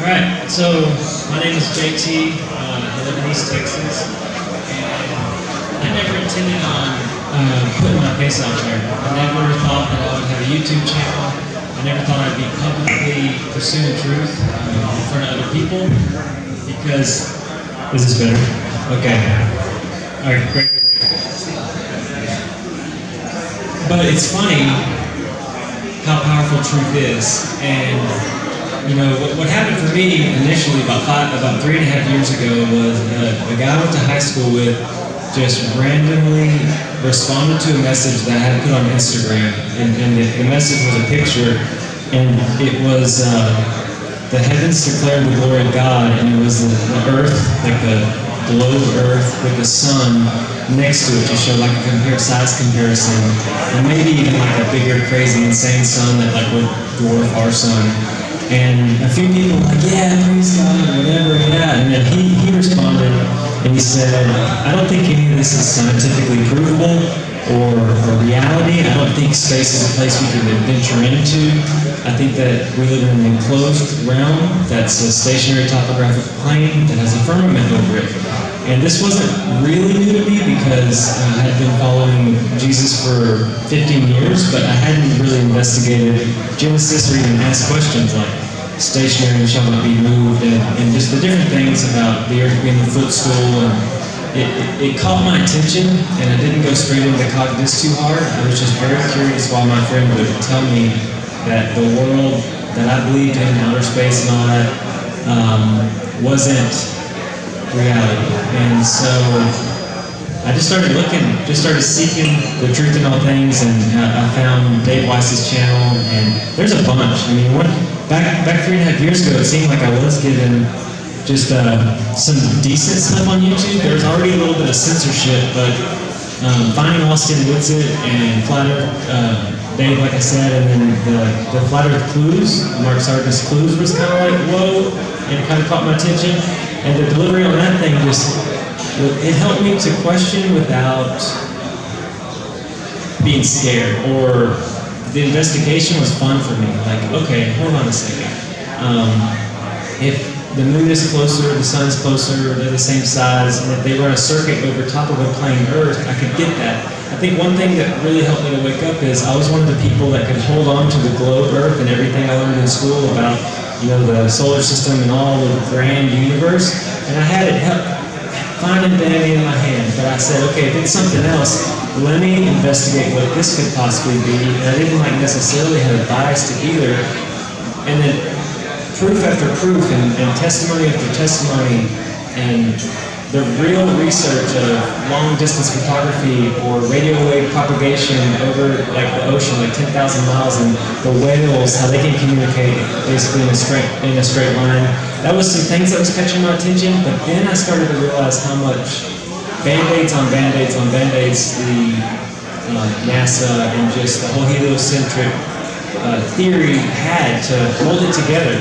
Alright, so my name is JT, I live in East Texas, and I never intended on putting my face out there. I never thought that I would have a YouTube channel. I never thought I'd be publicly pursuing truth in front of other people, because... Is this better? Okay. Alright, great. But it's funny how powerful truth is, and you know, what happened for me initially about 3.5 years ago was a guy I went to high school with just randomly responded to a message that I had put on Instagram, and the message was a picture, and it was the heavens declare the glory of God, and it was the earth, like the globe earth with the sun next to it to show like a size comparison, and maybe even like a bigger, crazy, insane sun that like would dwarf our sun. And a few people were like, yeah, praise God, or whatever, yeah. And then he responded, and he said, I don't think any of this is scientifically provable or reality. I don't think space is a place we can venture into. I think that we live in an enclosed realm that's a stationary topographic plane that has a firmament over it. And this wasn't really new to me because I had been following Jesus for 15 years, but I hadn't really investigated Genesis or even asked questions like stationary shall not be moved, and just the different things about the earth being the footstool. And it caught my attention, and I didn't go straight into cognitus too hard. I was just very curious why my friend would tell me that the world that I believed in, outer space and all that, wasn't reality. And so I just started looking, just started seeking the truth in all things, and I found Dave Weiss's channel, and there's a bunch. I mean, back 3.5 years ago, it seemed like I was given just some decent stuff on YouTube. There was already a little bit of censorship, but finding Austin Whitsitt and Flat Earth, Dave, like I said, and then the Flat Earth Clues, Mark Sargent's Clues was kind of like, whoa, and it kind of caught my attention. And the delivery on that thing it helped me to question without being scared, or the investigation was fun for me. Like, okay, hold on a second. If the moon is closer, the sun's closer, they're the same size, and if they run a circuit over top of a plane Earth, I could get that. I think one thing that really helped me to wake up is I was one of the people that could hold on to the globe Earth and everything I learned in school about, you know, the solar system and all the grand universe, and I had it fine and dandy in my hand, but I said, okay, if it's something else, let me investigate what this could possibly be, and I didn't necessarily have a bias to either. And then proof after proof and testimony after testimony, and the real research of long-distance photography or radio wave propagation over like the ocean, like 10,000 miles, and the whales, how they can communicate basically in a straight line. That was some things that was catching my attention, but then I started to realize how much Band-Aids on Band-Aids on Band-Aids the NASA and just the whole heliocentric theory had to hold it together.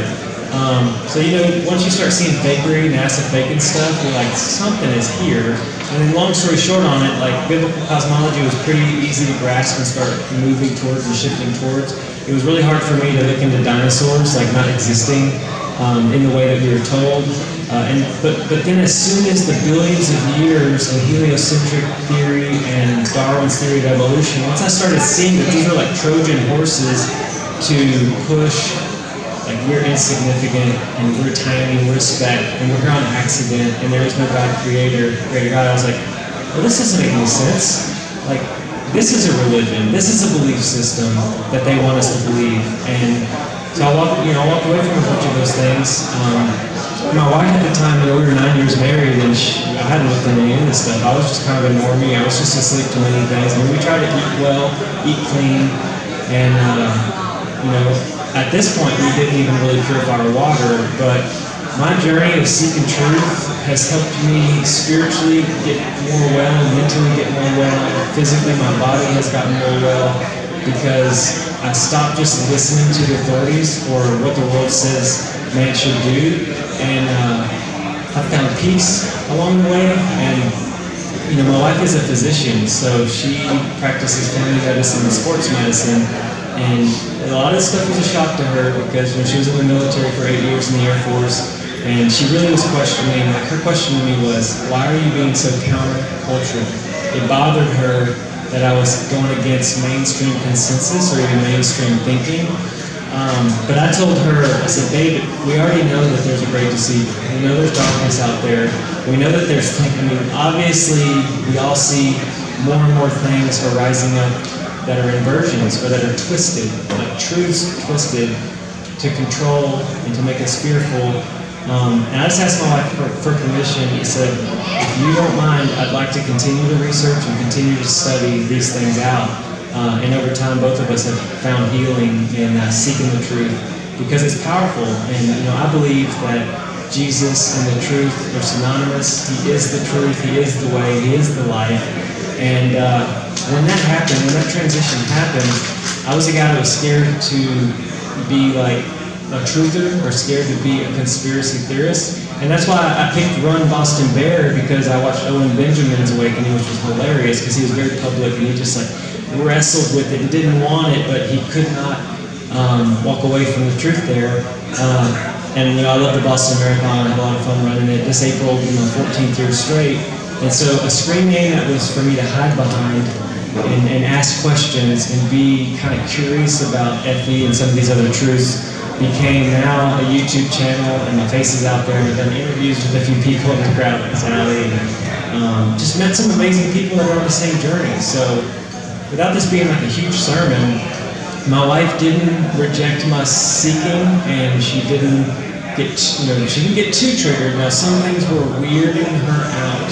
So, you know, once you start seeing fakery, NASA faking stuff, you're like, something is here. And then long story short on it, like biblical cosmology was pretty easy to grasp and start moving towards and shifting towards. It was really hard for me to look into dinosaurs, like not existing in the way that we were told. But then as soon as the billions of years of heliocentric theory and Darwin's theory of evolution, once I started seeing that these are like Trojan horses to push, like we're insignificant and we're tiny, we're a speck, and we're here on accident, and there is no God creator God, I was like, well, this doesn't make any sense. Like, this is a religion, this is a belief system that they want us to believe. And so I walked away from a bunch of those things. My wife at the time, we were 9 years married, and I hadn't looked into any of this stuff. I was just kind of a normie. I was just asleep to many things. I mean, we tried to eat well, eat clean, and you know, at this point, we didn't even really purify our water. But my journey of seeking truth has helped me spiritually get more well, mentally get more well, physically my body has gotten more well, because I stopped just listening to the authorities or what the world says man should do, and I found peace along the way. And you know, my wife is a physician, so she practices family medicine and sports medicine, And a lot of this stuff was a shock to her because she was in the military for 8 years in the Air Force, and she really was questioning, like her question to me was, why are you being so countercultural? It bothered her that I was going against mainstream consensus or even mainstream thinking. But I told her, I said, David, we already know that there's a great deceiver. We know there's darkness out there. We know that there's, obviously we all see more and more things are rising up that are inversions or that are twisted, like truths twisted to control and to make us fearful. And I just asked my wife for permission. He said, if you don't mind, I'd like to continue to research and continue to study these things out. And over time, both of us have found healing in seeking the truth because it's powerful. And I believe that Jesus and the truth are synonymous. He is the truth. He is the way. He is the life. And when that happened, when that transition happened, I was a guy that was scared to be like a truther or scared to be a conspiracy theorist. And that's why I picked Run Boston Bear, because I watched Owen Benjamin's Awakening, which was hilarious because he was very public and he just wrestled with it and didn't want it, but he could not walk away from the truth there. And I love the Boston Marathon. I had a lot of fun running it this April, 14th year straight. And so a screen name that was for me to hide behind and ask questions and be kind of curious about FE and some of these other truths became now a YouTube channel, and my face is out there, and I've done interviews with a few people in the crowd at Sally, and just met some amazing people that are on the same journey. So without this being like a huge sermon, my wife didn't reject my seeking, and she didn't get, she didn't get too triggered. Now some things were weirding her out,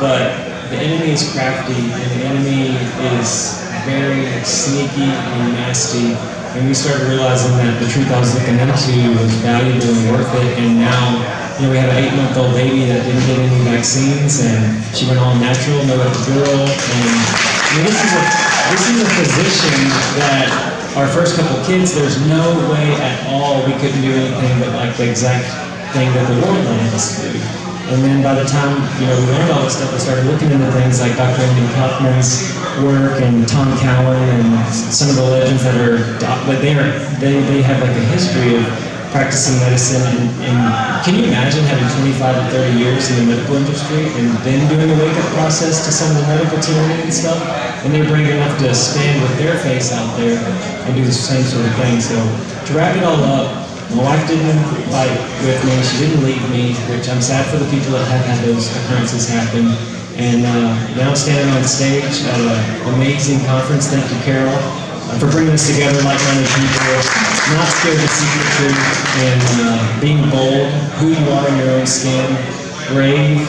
but the enemy is crafty, and the enemy is very sneaky and nasty. And we started realizing that the truth I was looking into was valuable and worth it. And now, we have an 8-month-old baby that didn't get any vaccines, and she went all natural, no epidural. And this is a position that our first couple kids, there's no way at all we couldn't do anything but like the exact thing that the world wanted us to do. And then by the time, we learned all this stuff, we started looking into things like Dr. Andy Kaufman's work and Tom Cowan and some of the legends that are, but they have like a history of practicing medicine. And can you imagine having 25 to 30 years in the medical industry and then doing the wake-up process to some of the medical tyranny and stuff? And they're brave enough to stand with their face out there and do the same sort of thing. So to wrap it all up, my wife didn't fight with me, she didn't leave me, which I'm sad for the people that have had those occurrences happen. And now I'm standing on stage at an amazing conference. Thank you, Carol, for bringing us together, like-minded people, not scared to seek the truth, and being bold, who you are in your own skin, brave,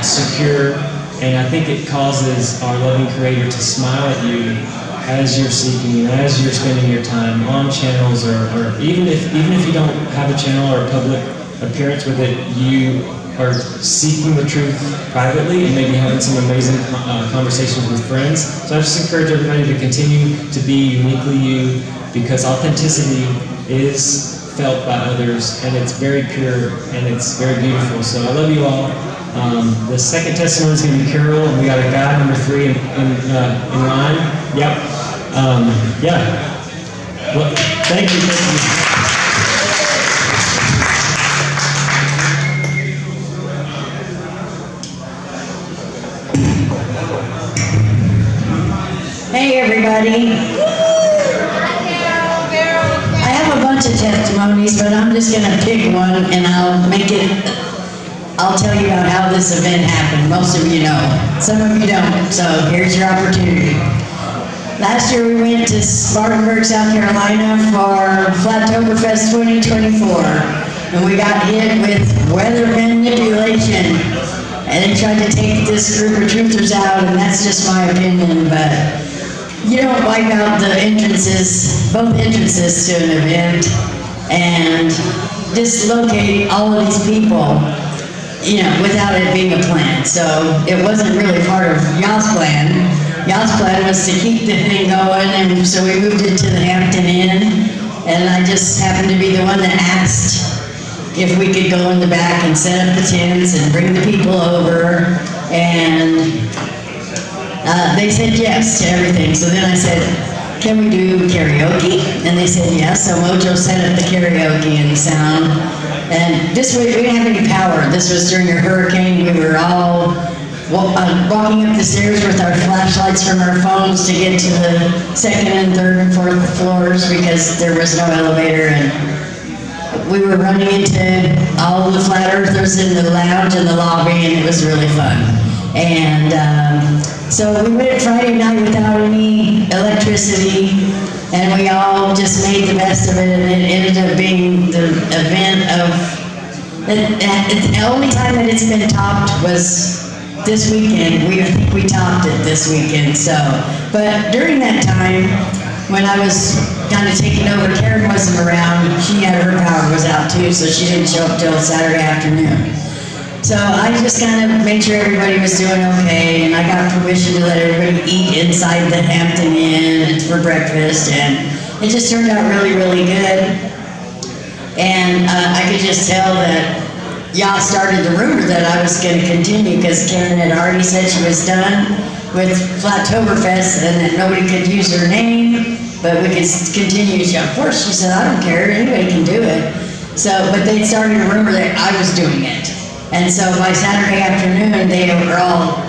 secure, and I think it causes our loving Creator to smile at you as you're seeking, as you're spending your time on channels, or even if you don't have a channel or a public appearance with it, you are seeking the truth privately and maybe having some amazing conversations with friends. So I just encourage everybody to continue to be uniquely you, because authenticity is felt by others, and it's very pure and it's very beautiful. So I love you all. The second testimony is going to be Carol, and we got a guy number 3 in line. Yep. Yeah. Well, thank you. Hey, everybody. I have a bunch of testimonies, but I'm just going to pick one, and I'll tell you about how this event happened. Most of you know. Some of you don't, so here's your opportunity. Last year we went to Spartanburg, South Carolina for Flattoberfest 2024, and we got hit with weather manipulation, and they tried to take this group of truthers out, and that's just my opinion, but you don't wipe out the entrances, both entrances to an event, and dislocate all of these people, without it being a plan. So it wasn't really part of y'all's plan. Y'all's plan was to keep the thing going, and so we moved it to the Hampton Inn, and I just happened to be the one that asked if we could go in the back and set up the tents and bring the people over, and they said yes to everything. So then I said, can we do karaoke? And they said yes, so Mojo set up the karaoke and the sound. And this way, we didn't have any power. This was during a hurricane. We were all walking up the stairs with our flashlights from our phones to get to the second and third and fourth floors because there was no elevator, and we were running into all the flat earthers in the lounge and the lobby, and it was really fun. And so we went Friday night without any electricity, and we all just made the best of it, and it ended up being the event of, the only time that it's been topped was this weekend. I think we topped it this weekend, so. But during that time, when I was kind of taking over, Karen wasn't around, her power was out too, so she didn't show up till Saturday afternoon. So I just kind of made sure everybody was doing okay, and I got permission to let everybody eat inside the Hampton Inn for breakfast, and it just turned out really, really good. And I could just tell that y'all started the rumor that I was going to continue, because Karen had already said she was done with Flattoberfest and that nobody could use her name, but we could continue. Of course, she said, I don't care, anybody can do it. So, but they started a rumor that I was doing it. And so by Saturday afternoon, they were all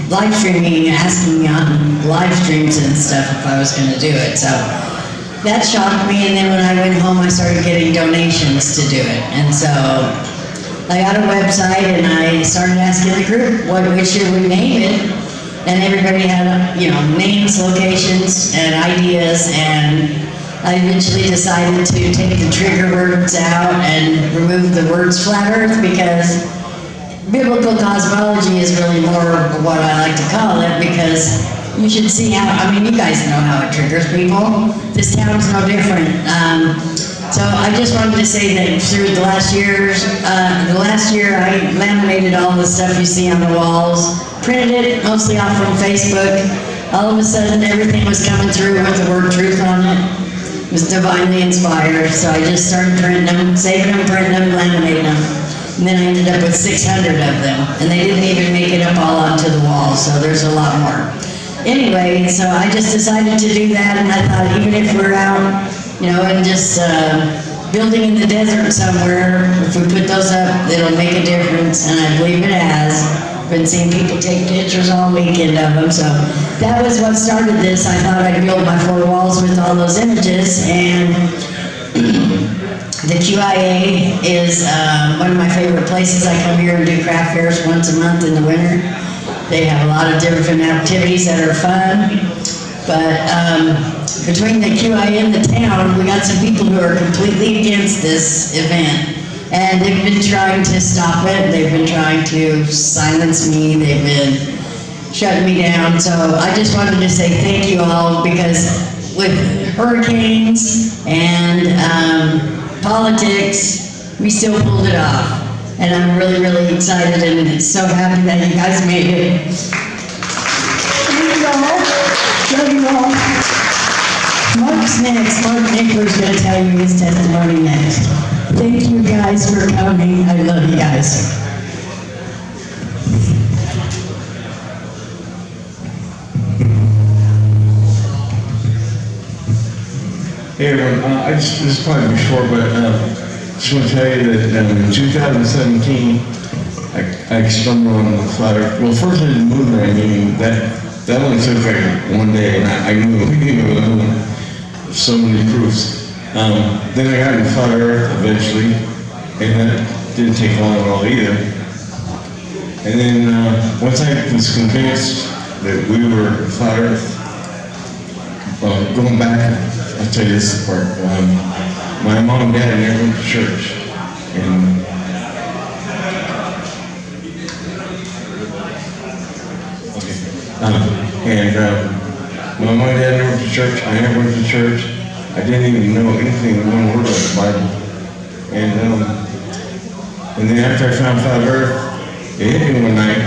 live streaming, asking me on live streams and stuff if I was going to do it. So that shocked me, and then when I went home, I started getting donations to do it. And so I got a website, and I started asking the group, what should we name it? And everybody had, names, locations, and ideas, and I eventually decided to take the trigger words out and remove the words flat earth, because biblical cosmology is really more what I like to call it, because you should see how, you guys know how it triggers people. This town's no different. So I just wanted to say that through the last year I laminated all the stuff you see on the walls, printed it mostly off from Facebook. All of a sudden everything was coming through with the word truth on it. It was divinely inspired, so I just started printing them, saving them, printing them, laminating them. And then I ended up with 600 of them, and they didn't even make it up all onto the wall, so there's a lot more. Anyway, so I just decided to do that, and I thought even if we're out, and just building in the desert somewhere, if we put those up, it'll make a difference, and I believe it has. I've been seeing people take pictures all weekend of them, so that was what started this. I thought I'd build my 4 walls with all those images, and the QIA is one of my favorite places. I come here and do craft fairs once a month in the winter. They have a lot of different activities that are fun, but between the QIA and the town, we got some people who are completely against this event. And they've been trying to stop it. They've been trying to silence me. They've been shutting me down. So I just wanted to say thank you all, because with hurricanes and politics, we still pulled it off. And I'm really, really excited and so happy that you guys made it. Thank you all. Love you all. Mark's next. Mark Nickler's going to tell you his testimony next. Thank you guys for coming. I love you guys. Hey everyone, this will probably be short, but just want to tell you that in 2017, I stumbled on the flat earth. Well, first I did the moon landing, meaning that only took like one day, and I knew it was so many proofs. Then I got into flat earth eventually, and that didn't take long at all either. And then once I was convinced that we were flat earth, going back, I'll tell you this part. My mom and dad never went to church, and my mom and dad never went to church. I never went to church. I didn't even know anything, one word about the Bible. And then after I found flat earth, it hit me one night.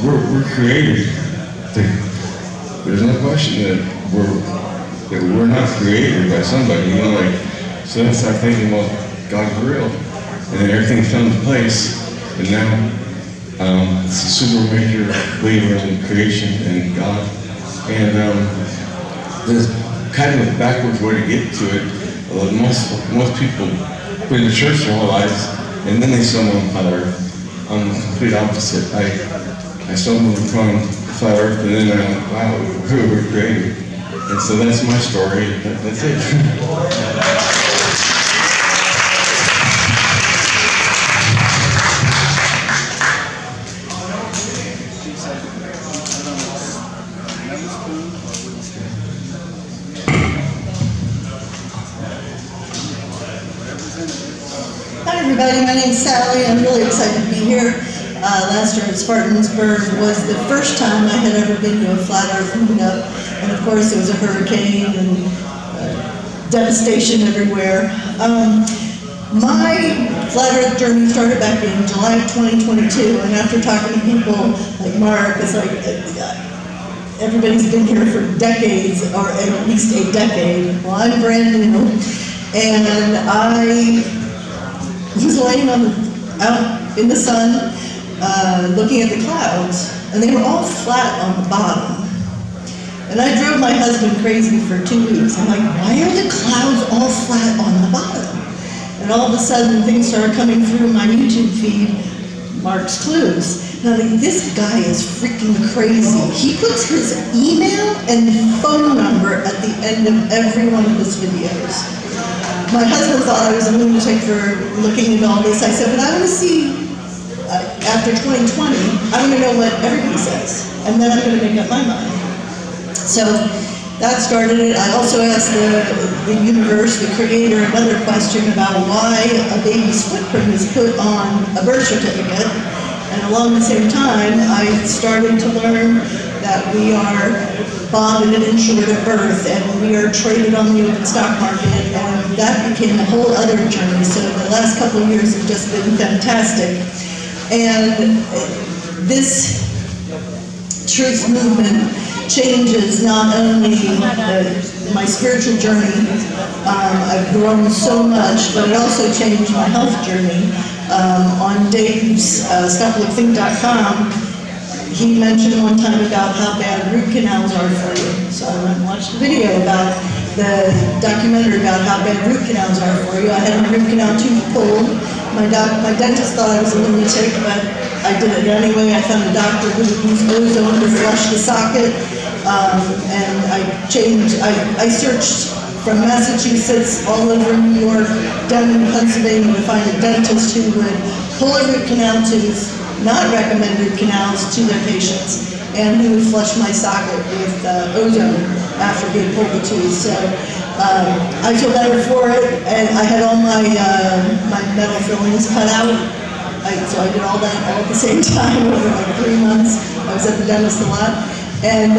We're created. There's no question that we're not created by somebody, so then I started thinking, well, God's real. And then everything fell into place, and now it's a super major believer in creation and God. And there's kind of a backwards way to get to it. Most people been to church their whole lives, and then they stumble on flat earth. I'm the complete opposite. I stumbled upon flat earth, and then I'm like, wow, we were created. And so that's my story. That's it. Hi everybody, my name's Sally. I'm really excited to be here. Last year at Spartansburg was the first time I had ever been to a flat earth meetup, and of course there was a hurricane and devastation everywhere. My flat earth journey started back in July of 2022, and after talking to people like Mark, it's like everybody's been here for decades, or at least a decade. Well, I'm brand new, and I was laying out in the sun, looking at the clouds, and they were all flat on the bottom. And I drove my husband crazy for 2 weeks. I'm like, why are the clouds all flat on the bottom? And all of a sudden, things started coming through my YouTube feed, Mark's Clues. And I'm like, this guy is freaking crazy. He puts his email and phone number at the end of every one of his videos. My husband thought I was a lunatic for looking at all this. I said, but I want to see, after 2020, I want to know what everybody says. And then I'm going to make up my mind. So that started it. I also asked the universe, the creator, another question about why a baby's footprint is put on a birth certificate. And along the same time, I started to learn that we are bonded and insured at birth, and we are traded on the open stock market, and that became a whole other journey. So the last couple of years have just been fantastic. And this truth movement changes not only my spiritual journey, I've grown so much, but it also changed my health journey. On Dave's StopLookThink.com, he mentioned one time about how bad root canals are for you. So I went and watched a video about the documentary about how bad root canals are for you. I had my root canal tooth pulled. My dentist thought I was a lunatic, but I did it anyway. I found a doctor who used ozone to flush the socket, and I searched from Massachusetts all over New York, down in Pennsylvania to find a dentist who would pull a root canal tooth, not recommend root canals to their patients, and who would flush my socket with ozone after he had pulled the tooth. So I feel better for it, and I had all my metal fillings cut out. So I did all that all at the same time over like 3 months. I was at the dentist a lot, and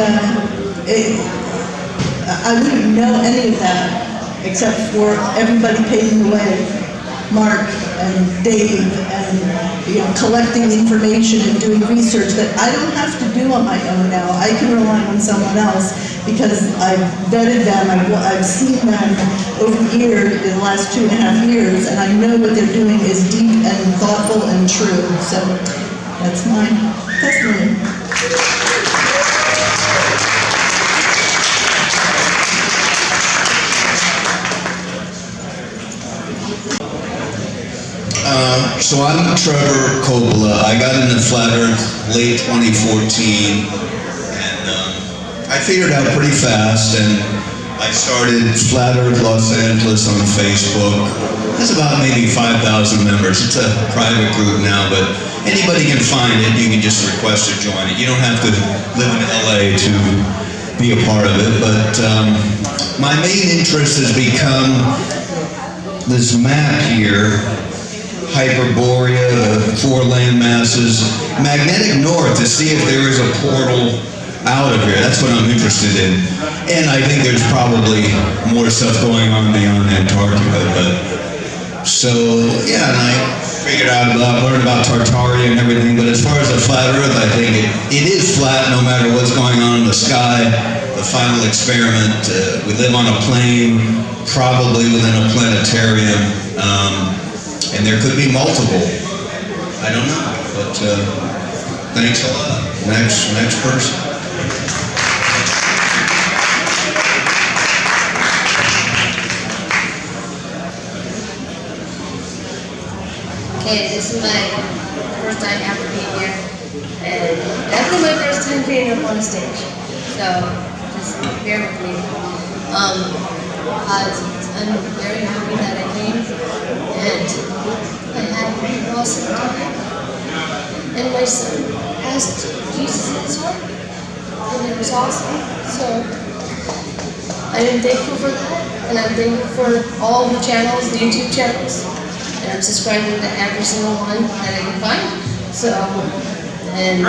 I wouldn't know any of that except for everybody paving the way, Mark and Dave, and collecting information and doing research that I don't have to do on my own now. I can rely on someone else because I've vetted them, I've seen them over here in the last 2.5 years, and I know what they're doing is deep and thoughtful and true. So that's my testimony. So I'm Trevor Coppola. I got into Flat Earth late 2014, and I figured out pretty fast, and I started Flat Earth Los Angeles on Facebook. There's about maybe 5,000 members. It's a private group now, but anybody can find it. You can just request to join it. You don't have to live in LA to be a part of it, but my main interest has become this map here, Hyperborea, the 4 land masses, magnetic north to see if there is a portal out of here. That's what I'm interested in. And I think there's probably more stuff going on beyond Antarctica. But so, yeah, and I figured out learned about Tartaria and everything. But as far as the flat Earth, I think it is flat no matter what's going on in the sky. The final experiment, we live on a plane, probably within a planetarium. And there could be multiple. I don't know, but thanks a lot. Next person. Hey, this is my first time ever being here, and definitely my first time being up on a stage. So just bear with me. I'm very happy that I came, and I had an awesome time. And my son asked Jesus in his heart, and it was awesome. So I am thankful for that, and I'm thankful for all the channels, the YouTube channels, and I'm subscribing to every single one that I can find. So, and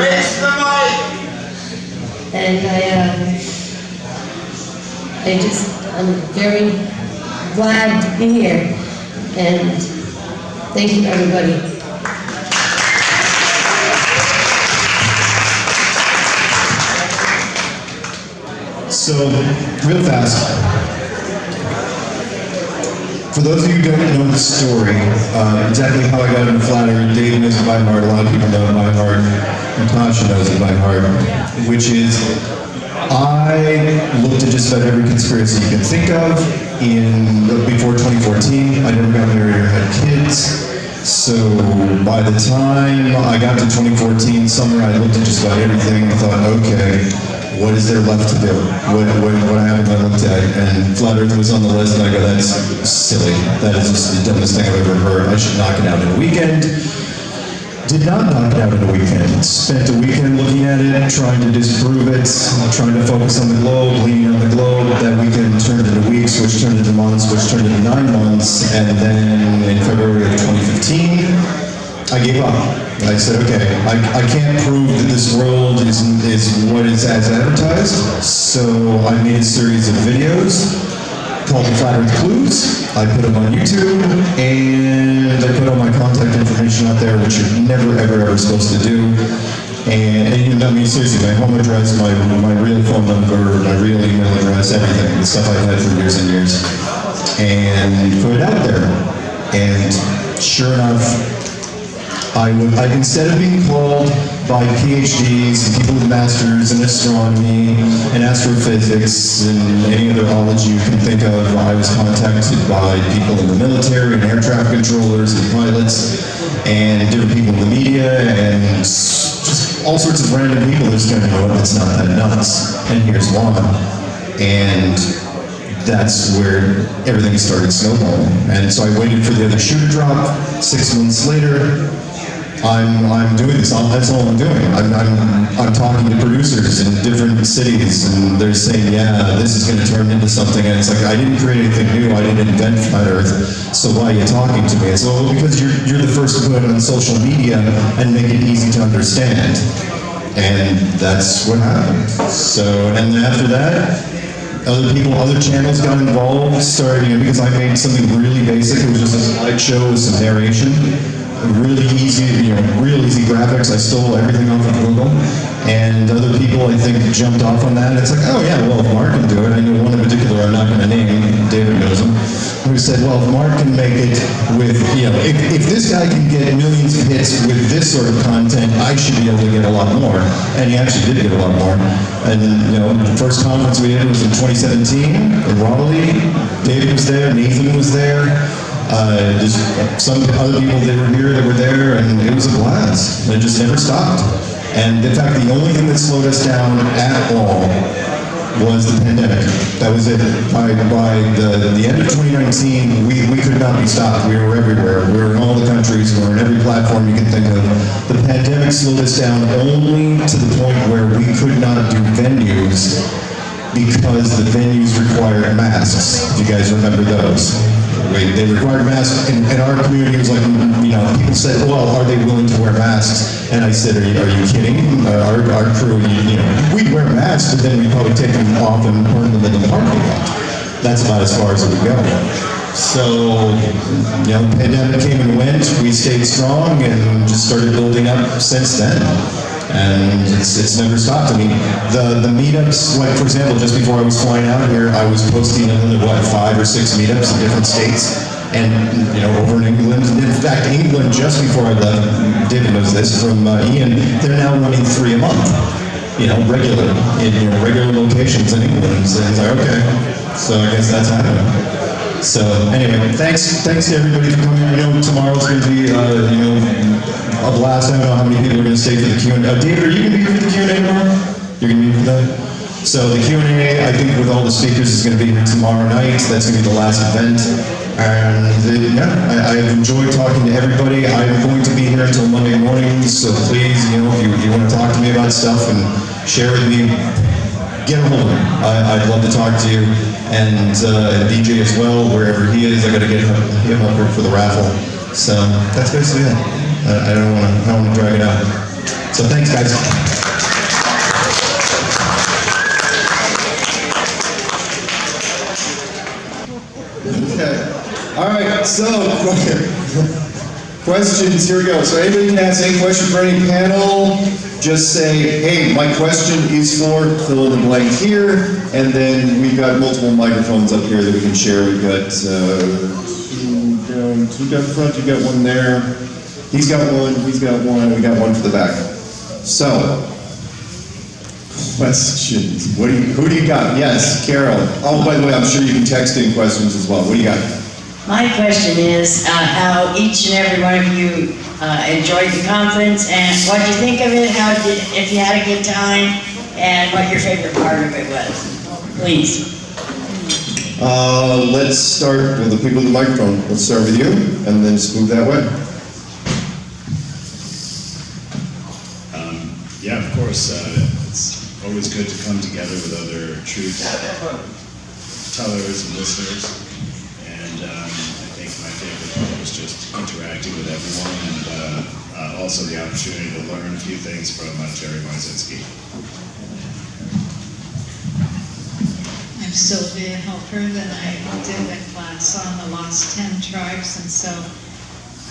I'm very glad to be here, and thank you, everybody. So, real fast, for those of you who don't know the story, exactly how I got into flat earth, Dave knows it by heart, a lot of people know it by heart, Natasha knows it by heart, which is, I looked at just about every conspiracy you can think of before 2014. I never got married or had kids. So by the time I got to 2014 summer, I looked at just about everything and thought, okay, what is there left to do? What haven't I looked at? And flat earth was on the list, and I go, that's silly. That is just the dumbest thing I've ever heard. I should knock it out in a weekend. Did not knock it out in a weekend. Spent a weekend looking at it, trying to disprove it, trying to focus on the globe, leaning on the globe. That weekend turned into weeks, which turned into months, which turned into 9 months. And then in February of 2015, I gave up. I said, okay, I can't prove that this world is what is as advertised. So I made a series of videos called the Flat Earth Clues. I put them on YouTube, and I put all my contact information out there, which you're never, ever supposed to do. And I mean, seriously, my home address, my real phone number, my real email address, everything, the stuff I've had for years and years. And put it out there. And sure enough, I instead of being called by PhDs and people with masters in astronomy and astrophysics and any other ology you can think of, I was contacted by people in the military and air traffic controllers and pilots and different people in the media and just all sorts of random people that just kind of go, that's not that nuts, and here's why. And that's where everything started snowballing. And so I waited for the other shoe to drop. 6 months later, I'm doing this. That's all I'm doing. I'm talking to producers in different cities, and they're saying, yeah, this is going to turn into something. And it's like, I didn't create anything new. I didn't invent flat Earth. So why are you talking to me? And so, well, because you're the first to put it on social media and make it easy to understand. And that's what happened. So, and then after that, other channels got involved, started, because I made something really basic. It was just a slideshow with some narration. Really easy, real easy graphics. I stole everything off of Google. And other people, I think, jumped off on that. It's like, oh yeah, well, if Mark can do it, I know one in particular I'm not going to name, David knows him, who said, well, if Mark can make it with, if this guy can get millions of hits with this sort of content, I should be able to get a lot more. And he actually did get a lot more. And, the first conference we did was in 2017 in Raleigh. David was there, Nathan was there. Just some other people that were here that were there, and it was a blast. It just never stopped. And in fact, the only thing that slowed us down at all was the pandemic. That was it. By the end of 2019, we could not be stopped. We were everywhere. We were in all the countries. We were in every platform you can think of. The pandemic slowed us down only to the point where we could not do venues because the venues required masks. If you guys remember those. They required masks, and our community was like, people said, well, are they willing to wear masks? And I said, are you kidding? Our crew, we'd wear masks, but then we'd probably take them off and burn them in the parking lot. That's about as far as it would go. So, the pandemic came and went, we stayed strong, and just started building up since then. And it's never stopped. I mean, the meetups, like for example, just before I was flying out here, I was posting another 5 or 6 meetups in different states, and over in England. In fact, England, just before I left, David knows this from Ian, they're now running 3 a month, regular in regular locations in England. So it's like, okay, so I guess that's happening. So anyway, thanks to everybody for coming. I know tomorrow's going to be, a blast. I don't know how many people are going to stay for the Q&A. David, are you going to be here for the Q&A tomorrow? You're going to be here for that? So the Q&A, I think with all the speakers, is going to be here tomorrow night. That's going to be the last event. And I've enjoyed talking to everybody. I'm going to be here until Monday morning, so please, if you want to talk to me about stuff and share with me, get a hold of me. I'd love to talk to you. And DJ as well, wherever he is, I got to get him up here for the raffle. So that's basically it. I don't want to drag it out. So thanks, guys. Okay. All right. So questions. Here we go. So anybody can ask any question for any panel. Just say, hey, my question is for fill in the blank here, and then we've got multiple microphones up here that we can share. We've got two down front, you got one there. He's got one, we got one for the back. So, questions. Who do you got? Yes, Carol. Oh, by the way, I'm sure you can text in questions as well. What do you got? My question is how each and every one of you enjoyed the conference and what you think of it, if you had a good time, and what your favorite part of it was. Please. Let's start with the people with the microphone. Let's start with you, and then just move that way. Yeah, of course. It's always good to come together with other truth tellers and listeners. And I think my favorite part was just interacting with everyone, and also the opportunity to learn a few things from Jerry Marzinski. I'm Sylvia Helper, and I did a class on the Lost 10 Tribes, and so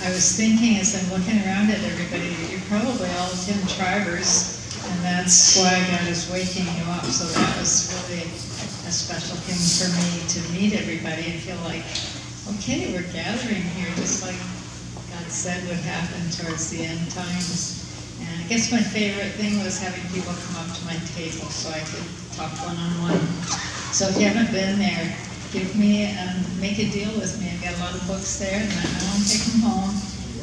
I was thinking as I'm looking around at everybody, you're probably all 10 tribers, and that's why God is waking you up. So that was really a special thing for me to meet everybody and feel like, okay, we're gathering here just like God said would happen towards the end times. And I guess my favorite thing was having people come up to my table so I could talk one-on-one. So if you haven't been there, make a deal with me. I've got a lot of books there, and I won't take them home,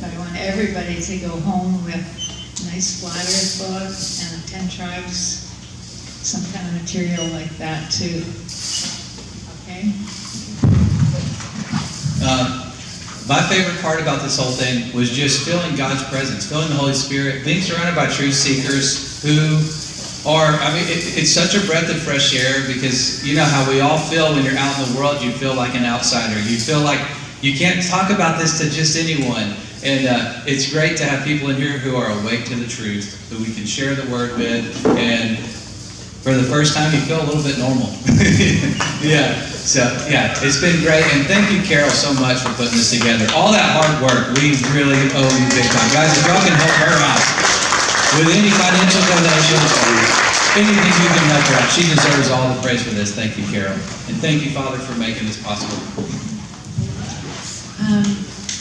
but I want everybody to go home with a nice flat earth book and 10 tribes, some kind of material like that too. Okay? My favorite part about this whole thing was just feeling God's presence, feeling the Holy Spirit, being surrounded by truth seekers who are, it's such a breath of fresh air, because you know how we all feel when you're out in the world. You feel like an outsider. You feel like you can't talk about this to just anyone. And it's great to have people in here who are awake to the truth, who we can share the word with, and for the first time you feel a little bit normal. Yeah. So, yeah, it's been great, and thank you, Carol, so much for putting this together. All that hard work, we really owe you big time. Guys, if y'all can help her out with any financial donations or anything you can help her out, she deserves all the praise for this. Thank you, Carol. And thank you, Father, for making this possible.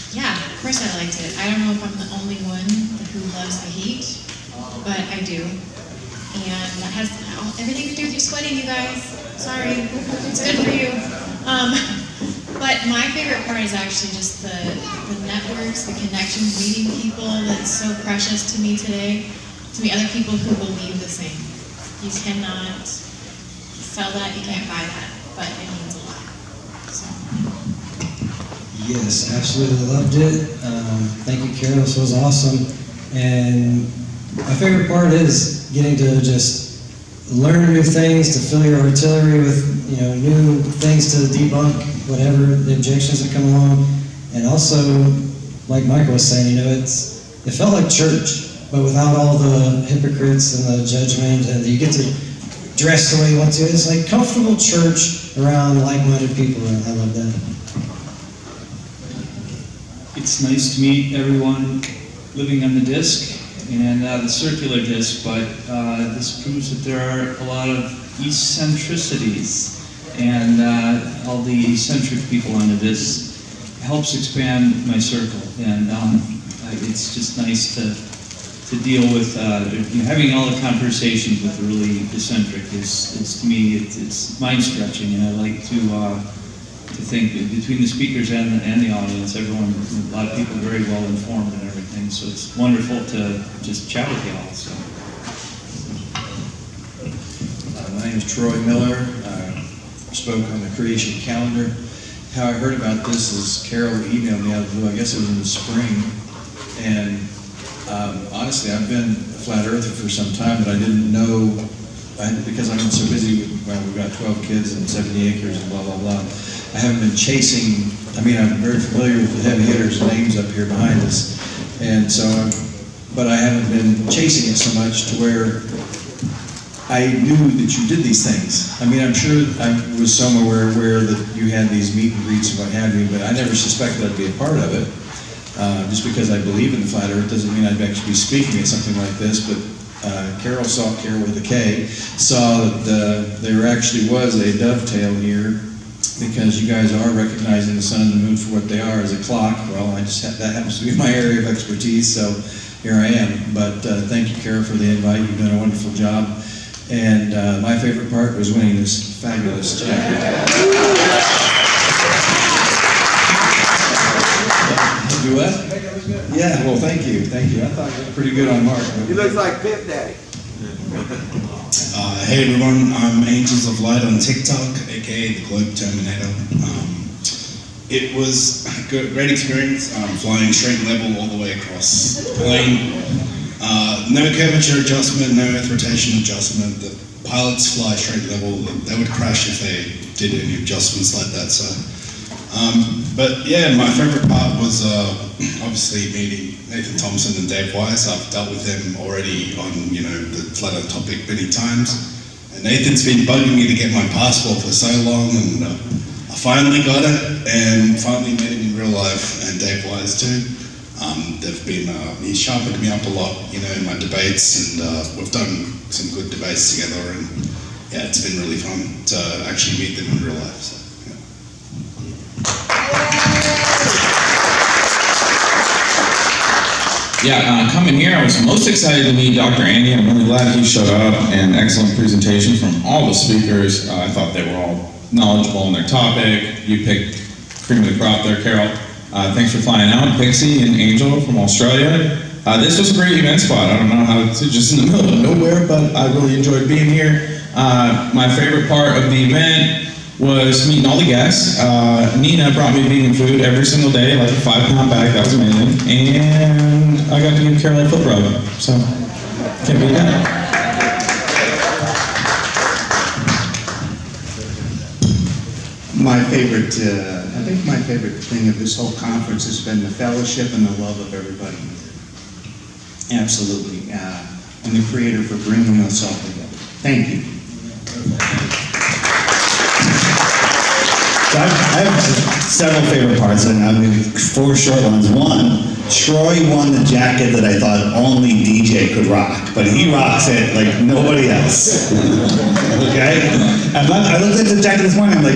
Yeah, of course I liked it. I don't know if I'm the only one who loves the heat, but I do. And that has everything to do with you sweating, you guys. Sorry, it's good for you. But my favorite part is actually just the networks, the connections, meeting people. That's so precious to me today. To meet other people who believe the same. You cannot sell that, you can't buy that, but it means a lot. So. Yes, absolutely loved it. Thank you, Carol. This was awesome. And my favorite part is getting to just learn new things, to fill your artillery with new things to debunk whatever the objections that come along. And also, like Michael was saying, it felt like church, but without all the hypocrites and the judgment, and you get to dress the way you want to. It's like comfortable church around like-minded people, and I love that. It's nice to meet everyone living on the disc and the circular disc, but this proves that there are a lot of eccentricities, and all the eccentric people on the disc helps expand my circle, and it's just nice to deal with having all the conversations with the really eccentric is to me it's mind stretching, and I like to to think between the speakers and the audience, everyone, a lot of people very well informed and everything. So it's wonderful to just chat with you all. So. My name is Troy Miller. I spoke on the creation calendar. How I heard about this is Carol emailed me out of the blue. I guess it was in the spring. And honestly, I've been a flat earther for some time, but I didn't know, because I've been so busy with, well, we've got 12 kids and 70 acres and blah, blah, blah. I haven't been chasing, I'm very familiar with the heavy hitters' names up here behind us. And so, but I haven't been chasing it so much to where I knew that you did these things. I'm sure I was somewhere aware that you had these meet and greets and what have you, but I never suspected I'd be a part of it. Just because I believe in the flat earth doesn't mean I'd actually be speaking at something like this, but Carol with a K, saw that there actually was a dovetail here, because you guys are recognizing the sun and the moon for what they are as a clock. Well, that happens to be my area of expertise, so here I am. But thank you, Carol, for the invite. You've done a wonderful job. And my favorite part was winning this fabulous jacket. Do what? Yeah, well, thank you. I thought you were pretty good on Mark. He looks like Pip Daddy. Hey everyone, I'm Angels of Light on TikTok, aka the Globe Terminator. It was a great experience, flying straight level all the way across the plane. No curvature adjustment, no earth rotation adjustment. The pilots fly straight level. They would crash if they did any adjustments like that. So, but yeah, my favorite part was obviously meeting Nathan Thompson and Dave Weiss. I've dealt with them already on the flat earth topic many times. And Nathan's been bugging me to get my passport for so long, and I finally got it, and finally met him in real life, and Dave Weiss too. He's sharpened me up a lot, in my debates, and we've done some good debates together, and yeah, it's been really fun to actually meet them in real life. So, yeah. Coming here, I was most excited to meet Dr. Andy. I'm really glad he showed up, and excellent presentation from all the speakers. I thought they were all knowledgeable on their topic. You picked cream of the crop there, Carol. Thanks for flying out, Pixie and Angel from Australia. This was a great event spot. I don't know how it's just in the middle of nowhere, but I really enjoyed being here. My favorite part of the event was meeting all the guests. Nina brought me vegan food every single day, like a 5-pound bag. That was amazing. And I got to give Carol a foot rub, so can't beat that. my favorite thing of this whole conference has been the fellowship and the love of everybody. Absolutely. And the Creator for bringing us all together. Thank you. So I have several favorite parts, and I'm going to 4 short ones. One, Troy won the jacket that I thought only DJ could rock, but he rocks it like nobody else. Okay? I looked at the jacket this morning, I'm like,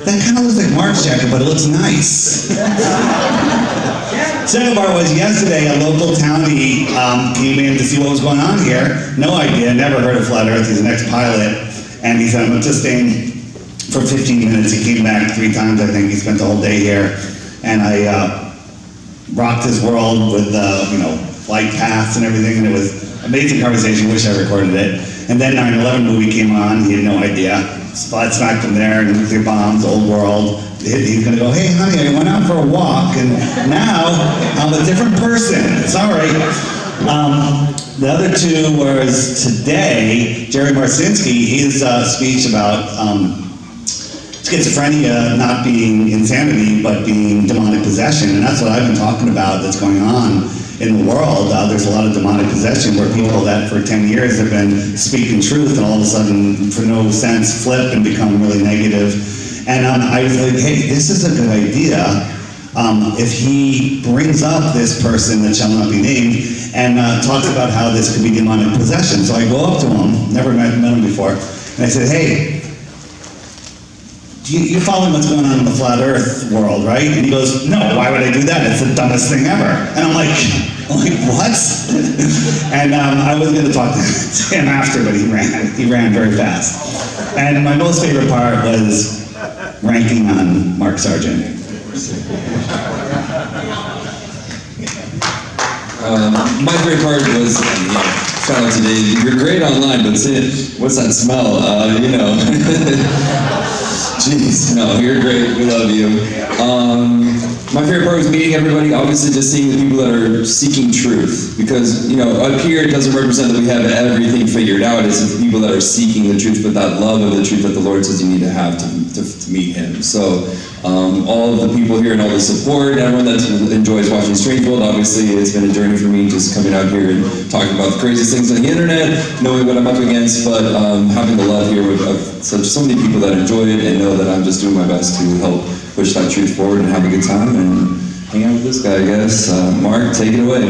that kind of looks like Mark's jacket, but it looks nice. Second part was yesterday, a local townie came in to see what was going on here. No idea, never heard of Flat Earth. He's an ex-pilot, and he said, I'm just staying for 15 minutes. He came back 3 times, I think. He spent the whole day here, and I rocked his world with flight paths and everything, and it was an amazing conversation. Wish I recorded it. And then 9/11 movie came on. He had no idea. Spot smacked him there, nuclear bombs, old world. He's gonna go, hey honey, I went out for a walk, and now I'm a different person. Sorry. The other 2 was today, Jerry Marcinski, his speech about schizophrenia not being insanity, but being demonic possession. And that's what I've been talking about that's going on in the world. There's a lot of demonic possession where people that for 10 years have been speaking truth and all of a sudden, for no sense, flip and become really negative. And I was like, hey, this is a good idea. If he brings up this person that shall not be named and talks about how this could be demonic possession. So I go up to him, never met him before, and I said, hey, you're following what's going on in the flat earth world, right? And he goes, no, why would I do that? It's the dumbest thing ever. And I'm like, what? And I was going to talk to him after, but he ran very fast. And my most favorite part was ranking on Mark Sargent? My favorite part was, shout out to Dave, you're great online, but Sid, what's that smell? Jeez, no, you're great, we love you. My favorite part was meeting everybody, obviously just seeing the people that are seeking truth. Because, up here it doesn't represent that we have everything figured out, it's the people that are seeking the truth, but that love of the truth that the Lord says you need to have to meet Him. So, all of the people here and all the support, everyone that enjoys watching Strange World, obviously it's been a journey for me just coming out here and talking about the craziest things on the internet, knowing what I'm up against, but having the love here of so many people that enjoy it and know that I'm just doing my best to help push that truth forward and have a good time and hang out with this guy, I guess. Mark, take it away.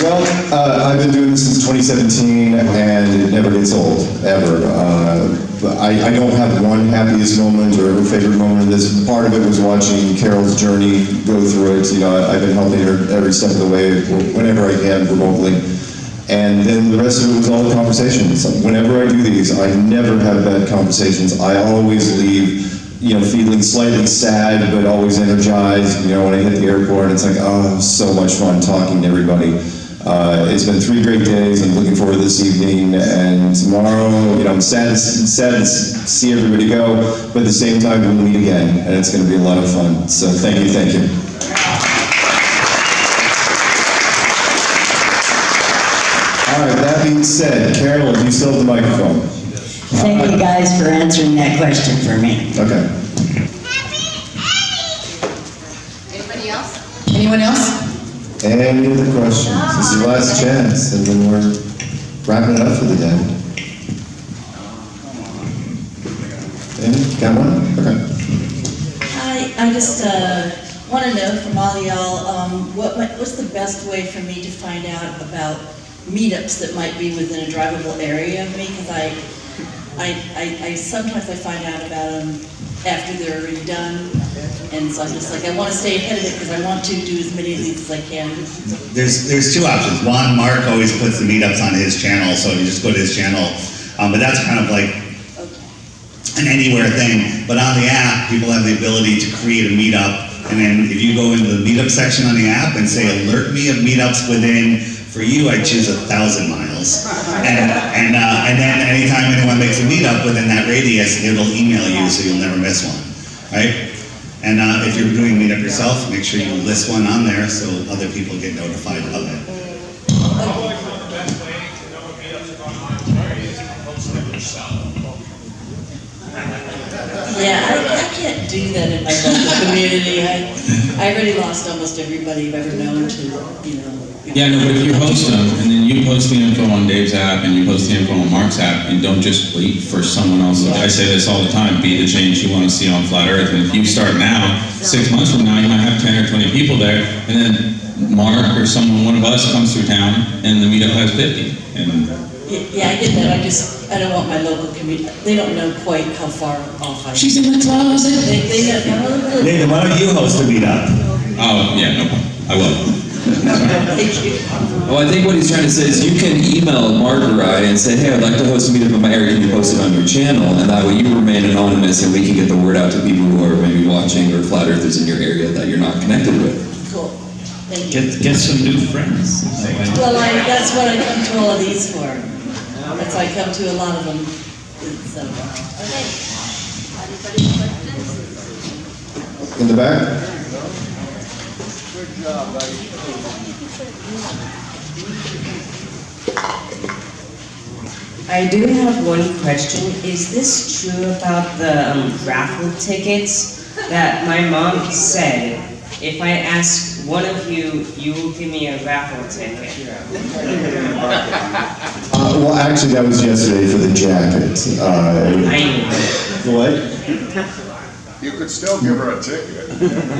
Well, I've been doing this since 2017, and it never gets old, ever. I don't have one happiest moment or favorite moment of this. Part of it was watching Carol's journey go through it. I've been helping her every step of the way, whenever I can, remotely. And then the rest of it was all conversations. Whenever I do these, I never have bad conversations. I always leave, feeling slightly sad, but always energized. When I hit the airport, it's like, oh, so much fun talking to everybody. It's been 3 great days. I'm looking forward to this evening, and tomorrow, I'm sad to see everybody go, but at the same time, we'll meet again, and it's going to be a lot of fun. So thank you. All right, that being said, Carol, if you still have the microphone. Thank you guys for answering that question for me. Okay. Anybody else? Anyone else? Any other questions? This is your last chance, and then we're wrapping it up for the day. Any? Got one? Okay. I just want to know from all y'all, what's the best way for me to find out about meetups that might be within a drivable area of me? Because I sometimes I find out about them after they're already done, and so I'm just like, I want to stay ahead of it because I want to do as many of these as I can. There's 2 options. One, Mark always puts the meetups on his channel, so you just go to his channel. But that's kind of like an anywhere thing. But on the app, people have the ability to create a meetup, and then if you go into the meetup section on the app and say, alert me of meetups within, for you, I choose 1,000 miles. And then anytime anyone makes a meetup within that radius, it'll email you so you'll never miss one, right? And if you're doing meetup yourself, make sure you list one on there so other people get notified of it. Yeah, I can't do that in my local community. I already lost almost everybody I've ever known to, Yeah, no, but if you host them, and then you post the info on Dave's app, and you post the info on Mark's app, and don't just wait for someone else. I say this all the time, be the change you want to see on Flat Earth. And if you start now, 6 months from now, you might have 10 or 20 people there, and then Mark or one of us comes through town, and the meetup has 50. And yeah, I get that. I don't want my local community. They don't know quite how far off I am. She's in the closet. They know. Nathan, why don't you host a meetup? Oh, yeah, no problem. I will. Thank you. Well, I think what he's trying to say is you can email Mark or I and say, hey, I'd like to host a meetup in my area, can you post it on your channel? And that way you remain anonymous and we can get the word out to people who are maybe watching or flat earthers in your area that you're not connected with. Cool. Thank you. Get some new friends. Well, that's what I come to all of these for. That's why I come to a lot of them. So, okay. Anybody have questions? In the back? Good job, buddy. I do have one question. Is this true about the raffle tickets that my mom said, if I ask one of you, you will give me a raffle ticket? Well, actually, that was yesterday for the jacket. What? You could still give her a ticket.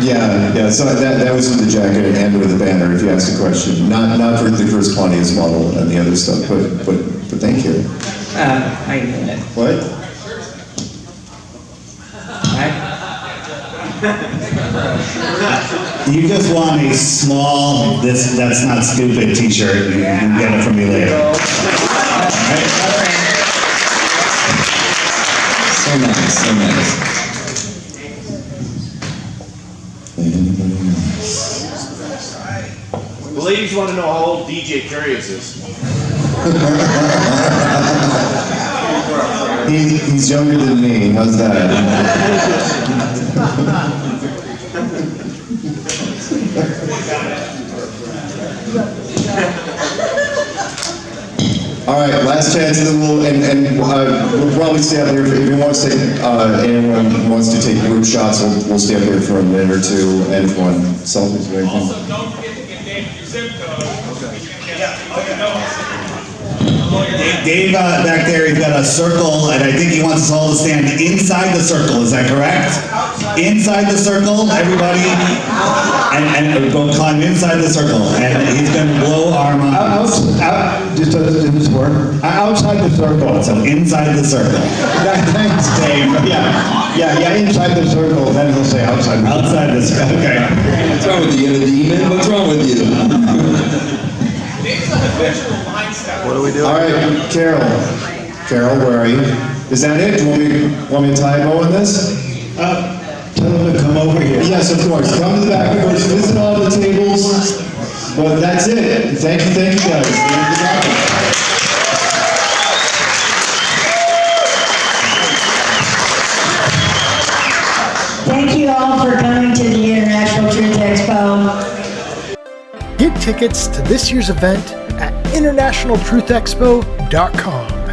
Yeah, so that was for the jacket and with the banner, if you ask a question. Not for the first Pontius model and the other stuff, but thank you. I get it. What? You just want a small That's Not Stupid t-shirt, and you can get it from me later. All right? so nice. The ladies want to know how old DJ Curious is. He's younger than me. How's that? All right, last chance, and then we'll probably stay up here if anyone wants to. Anyone wants to take group shots, we'll stay up here for a minute or two, and if one selfies or anything. Also, don't forget to get Dave your zip code. Dave back there, he's got a circle, and I think he wants us all to stand inside the circle. Is that correct? Inside the circle, everybody, and go climb inside the circle, and he's going to blow our minds. Just does this work? Outside the circle. So inside the circle. Thanks, Dave. Yeah, inside the circle, then he'll say outside the circle. Outside the circle, okay. What's wrong with you? You have a demon? What's wrong with you? What are we doing? All right, Carol, where are you? Is that it? Do you want me to tie a bow on this? Tell them to come over here. Yes, of course. Come to the back, of course. Visit all the tables. Well, that's it. Thank you, guys. Thank you all for coming to the International Truth Expo. Get tickets to this year's event at internationaltruthexpo.com.